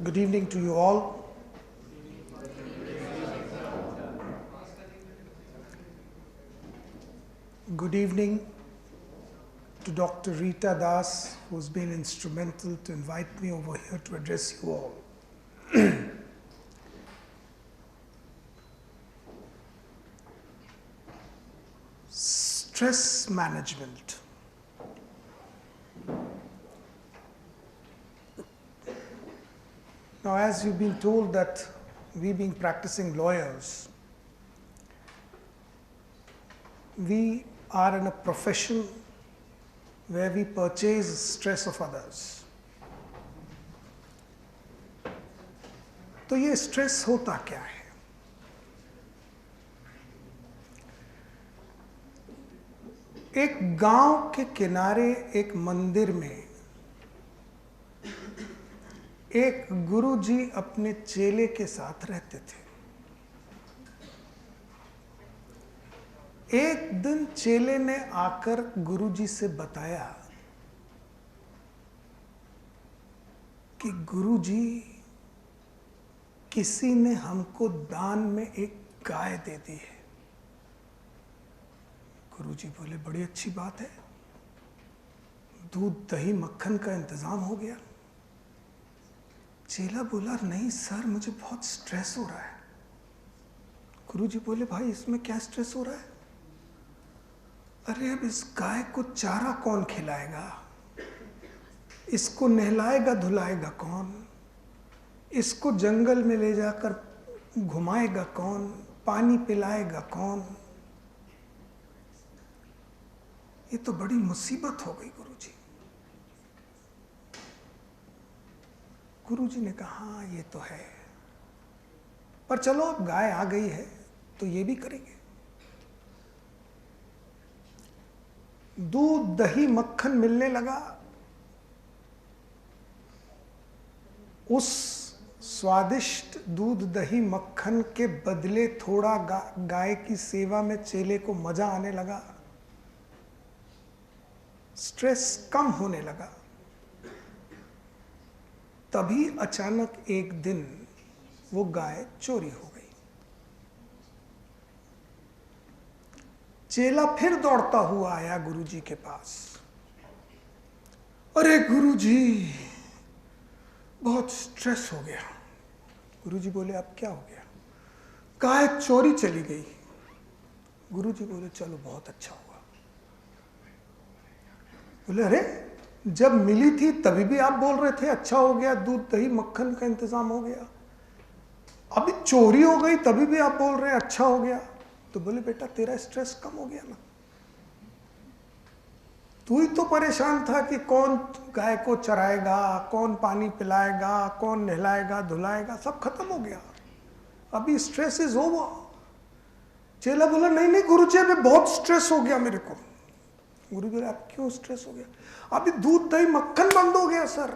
Good evening to you all. Good evening to Dr. Rita Das, who's been instrumental to invite me over here to address you all. Stress management. Now, as you've been told that we being practicing lawyers, we are in a profession where we purchase stress of others. तो ये stress होता क्या है? एक गांव के किनारे एक मंदिर में एक गुरुजी अपने चेले के साथ रहते थे। एक दिन चेले ने आकर गुरुजी से बताया कि गुरुजी, किसी ने हमको दान में एक गाय दे दी है। गुरुजी बोले, बड़ी अच्छी बात है, दूध दही मक्खन का इंतजाम हो गया। चेला बोला, नहीं सर, मुझे बहुत स्ट्रेस हो रहा है। गुरुजी बोले, भाई इसमें क्या स्ट्रेस हो रहा है? अरे अब इस गाय को चारा कौन खिलाएगा? इसको नहलाएगा धुलाएगा कौन? इसको जंगल में ले जाकर घुमाएगा कौन? पानी पिलाएगा कौन? ये तो बड़ी मुसीबत हो गई गुरुजी। गुरुजी ने कहा, हाँ ये तो है, पर चलो अब गाय आ गई है तो ये भी करेंगे। दूध दही मक्खन मिलने लगा। उस स्वादिष्ट दूध दही मक्खन के बदले थोड़ा गाय की सेवा में चेले को मजा आने लगा। स्ट्रेस कम होने लगा। तभी अचानक एक दिन वो गाय चोरी हो गई। चेला फिर दौड़ता हुआ आया गुरुजी के पास। अरे गुरुजी, बहुत स्ट्रेस हो गया। गुरुजी बोले, अब क्या हो गया? गाय चोरी चली गई। गुरुजी बोले, चलो बहुत अच्छा हुआ। बोले, अरे जब मिली थी तभी भी आप बोल रहे थे अच्छा हो गया, दूध दही मक्खन का इंतजाम हो गया। अभी चोरी हो गई तभी भी आप बोल रहे हैं अच्छा हो गया। तो बोले, बेटा तेरा स्ट्रेस कम हो गया ना, तू ही तो परेशान था कि कौन गाय को चराएगा, कौन पानी पिलाएगा, कौन नहलाएगा धुलाएगा, सब खत्म हो गया। अभी स्ट्रेस इज ओवर। चेला बोला, नहीं नहीं गुरुजी, अभी बहुत स्ट्रेस हो गया मेरे को। गुरु बोले, आप क्यों स्ट्रेस हो गया? अभी दूध दही मक्खन बंद हो गया सर।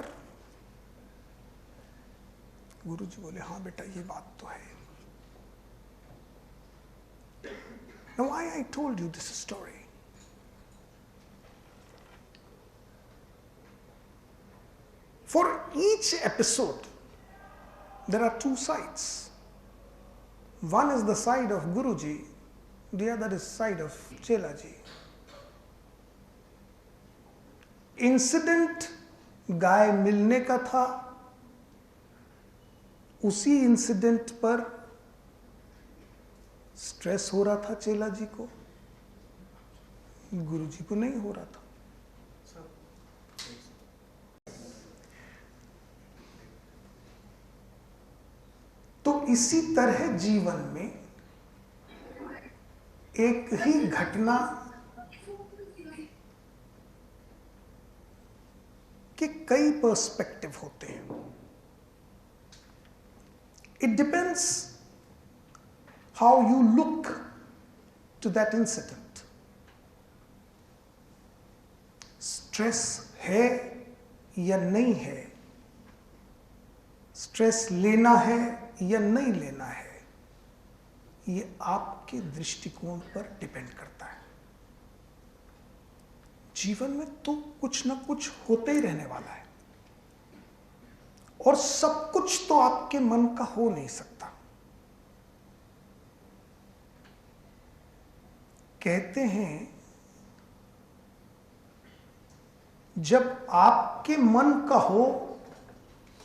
गुरुजी बोले, हाँ बेटा ये बात तो है। Now why I told you this story? For each episode, there are two sides. One is the side of Guruji, the other is side of Chelaji. Incident गाय मिलने का था, उसी इंसिडेंट पर स्ट्रेस हो रहा था चेला जी को, गुरुजी को नहीं हो रहा था। तो इसी तरह जीवन में एक ही घटना के कई पर्सपेक्टिव होते हैं। It depends how you look to that incident. Stress है या नहीं है, स्ट्रेस लेना है या नहीं लेना है, ये आपके दृष्टिकोण पर डिपेंड करता है। जीवन में तो कुछ ना कुछ होते ही रहने वाला है और सब कुछ तो आपके मन का हो नहीं सकता। कहते हैं जब आपके मन का हो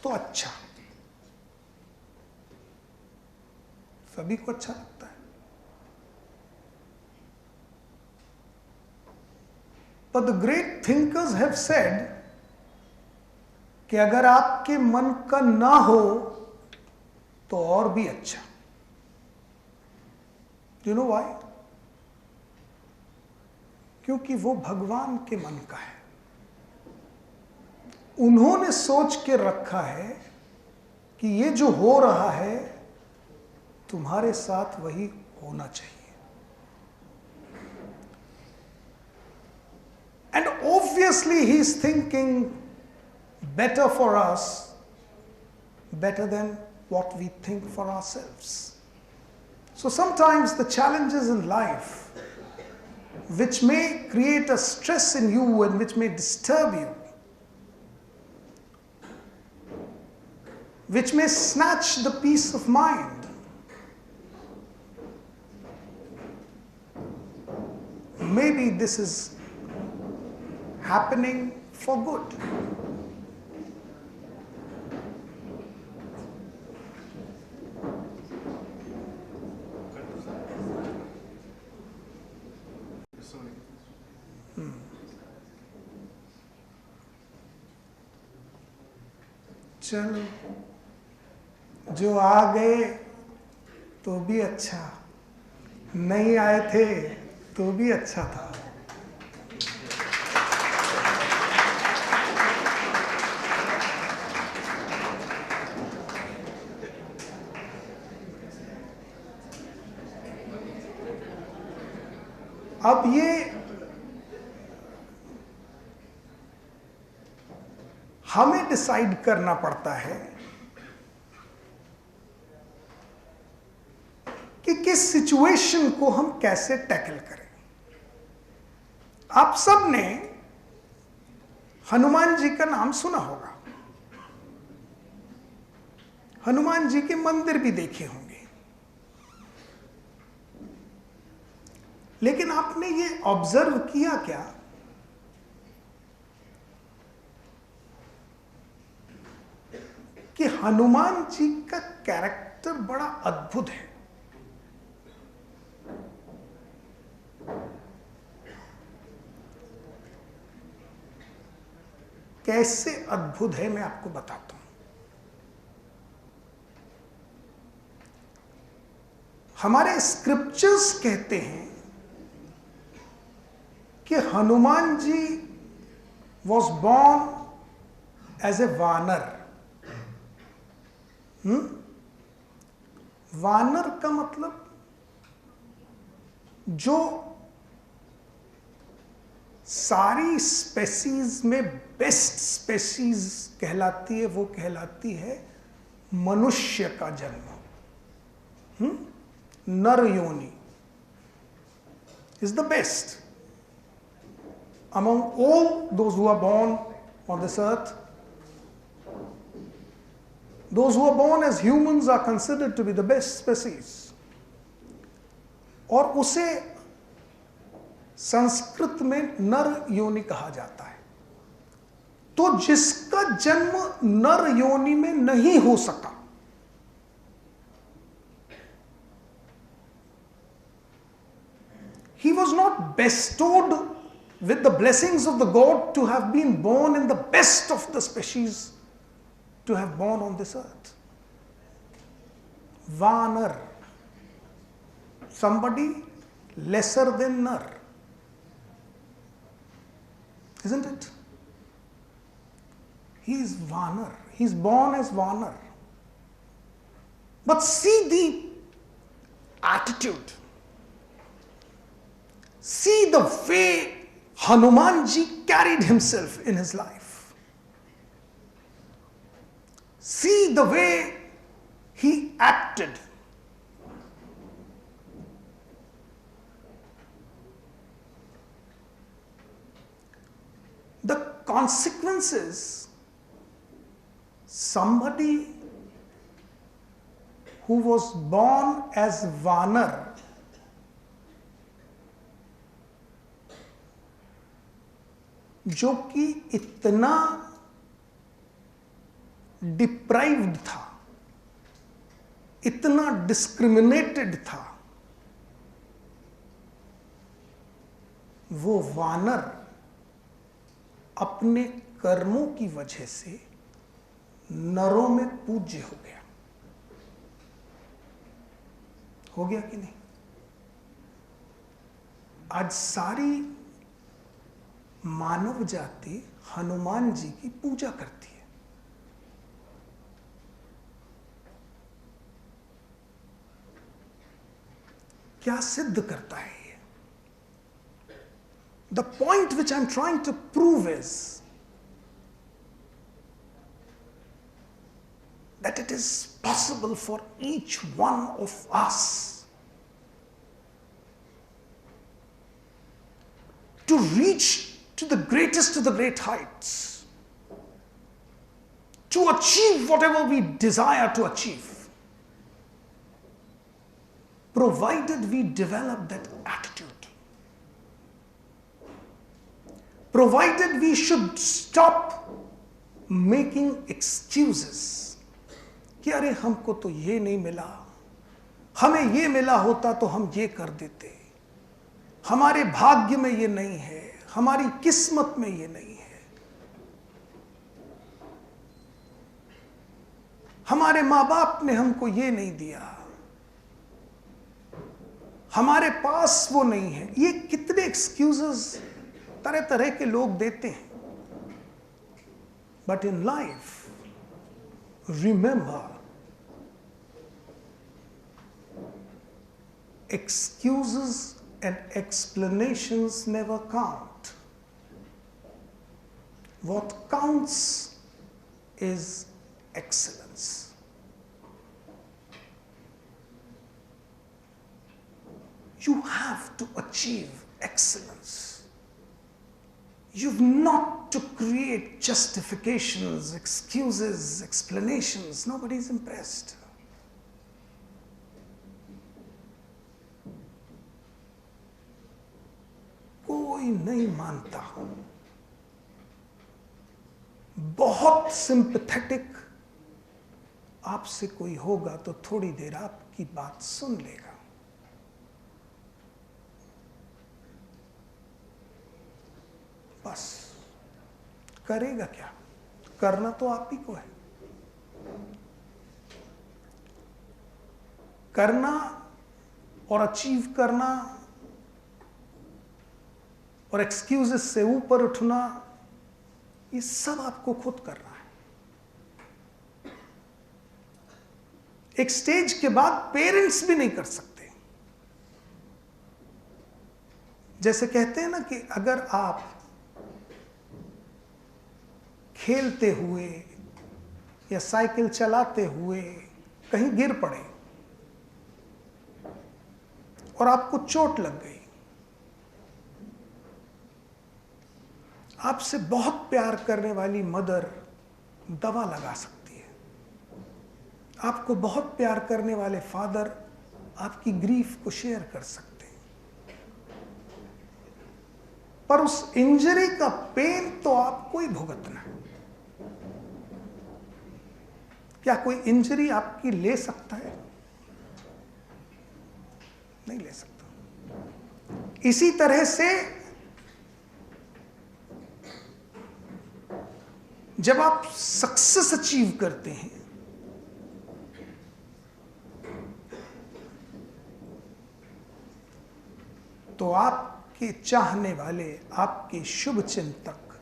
तो अच्छा, सभी को अच्छा लगता है। But the great thinkers have said कि अगर आपके मन का ना हो तो और भी अच्छा। You know why? क्योंकि वो भगवान के मन का है। उन्होंने सोच के रखा है कि ये जो हो रहा है तुम्हारे साथ वही होना चाहिए। And obviously he is thinking better for us, better than what we think for ourselves. So sometimes the challenges in life which may create a stress in you and which may disturb you, which may snatch the peace of mind, maybe this is happening for good. चलो, जो आ गए तो भी अच्छा, नहीं आए थे तो भी अच्छा था। अब ये हमें डिसाइड करना पड़ता है कि किस सिचुएशन को हम कैसे टैकल करें। आप सब ने हनुमान जी का नाम सुना होगा, हनुमान जी के मंदिर भी देखे होंगे, लेकिन आपने ये ऑब्जर्व किया क्या कि हनुमान जी का कैरेक्टर बड़ा अद्भुत है। कैसे अद्भुत है मैं आपको बताता हूं। हमारे स्क्रिप्चर्स कहते हैं कि Hanuman ji was born as a वानर। वानर का मतलब जो सारी स्पेसीज में बेस्ट स्पेसीज कहलाती है, वो कहलाती है मनुष्य का जन्म। नर योनि is the best among all those who are born on this earth. Those who are born as humans are considered to be the best species. और उसे संस्कृत में नर योनि कहा जाता है। तो जिसका जन्म नर योनि में नहीं हो सका, he was not bestowed with the blessings of the God to have been born in the best of the species to have born on this earth. Vanar, somebody lesser than Nar, isn't it? He is Vanar. He is born as Vanar. But see the attitude. See the way Hanumanji carried himself in his life. See the way he acted. The consequences somebody who was born as Vanar, जो कि इतना deprived था, इतना discriminated था, वो वानर अपने कर्मों की वजह से नरों में पूज्य हो गया। हो गया कि नहीं? आज सारी मानव जाति हनुमान जी की पूजा करती है। क्या सिद्ध करता है ये? The point which I am trying to prove is that it is possible for each one of us to reach to the greatest of the great heights, to achieve whatever we desire to achieve, provided we develop that attitude, provided we should stop making excuses कि अरे हमको तो ये नहीं मिला, हमें ये मिला होता तो हम ये कर देते, हमारे भाग्य में ये नहीं है, हमारी किस्मत में ये नहीं है, हमारे माँ बाप ने हमको ये नहीं दिया, हमारे पास वो नहीं है। ये कितने एक्सक्यूजेस तरह तरह के लोग देते हैं। But in life remember, excuses and explanations never count. What counts is excellence. You have to achieve excellence. You've not to create justifications, excuses, explanations. Nobody's impressed. कोई नहीं मानता। बहुत सिंपैथेटिक आपसे कोई होगा तो थोड़ी देर आपकी बात सुन लेगा। बस करेगा क्या? करना तो आप ही को है। करना और अचीव करना और एक्सक्यूजेस से ऊपर उठना, ये सब आपको खुद करना है। एक स्टेज के बाद पेरेंट्स भी नहीं कर सकते। जैसे कहते हैं ना कि अगर आप खेलते हुए या साइकिल चलाते हुए कहीं गिर पड़े और आपको चोट लग गई, आपसे बहुत प्यार करने वाली मदर दवा लगा सकती है, आपको बहुत प्यार करने वाले फादर आपकी ग्रीफ को शेयर कर सकते हैं, पर उस इंजरी का पेन तो आपको ही भुगतना है। क्या कोई इंजरी आपकी ले सकता है? नहीं ले सकता। इसी तरह से जब आप सक्सेस अचीव करते हैं तो आपके चाहने वाले, आपके शुभ चिंतक,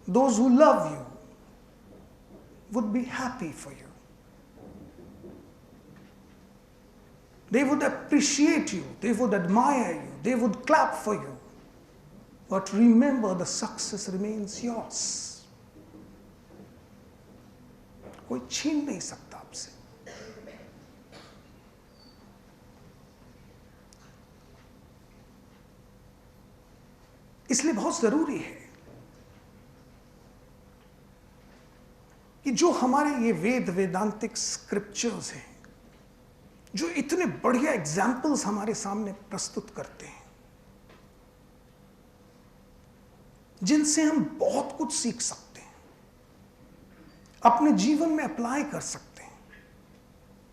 those who love you would be happy for you. They would appreciate you, they would admire you, they would clap for you. But remember, the success remains yours. कोई छीन नहीं सकता आपसे। इसलिए बहुत जरूरी है कि जो हमारे ये वेदांतिक स्क्रिप्चर्स हैं, जो इतने बढ़िया एग्जाम्पल्स हमारे सामने प्रस्तुत करते हैं, जिनसे हम बहुत कुछ सीख सकते हैं, अपने जीवन में अप्लाई कर सकते हैं,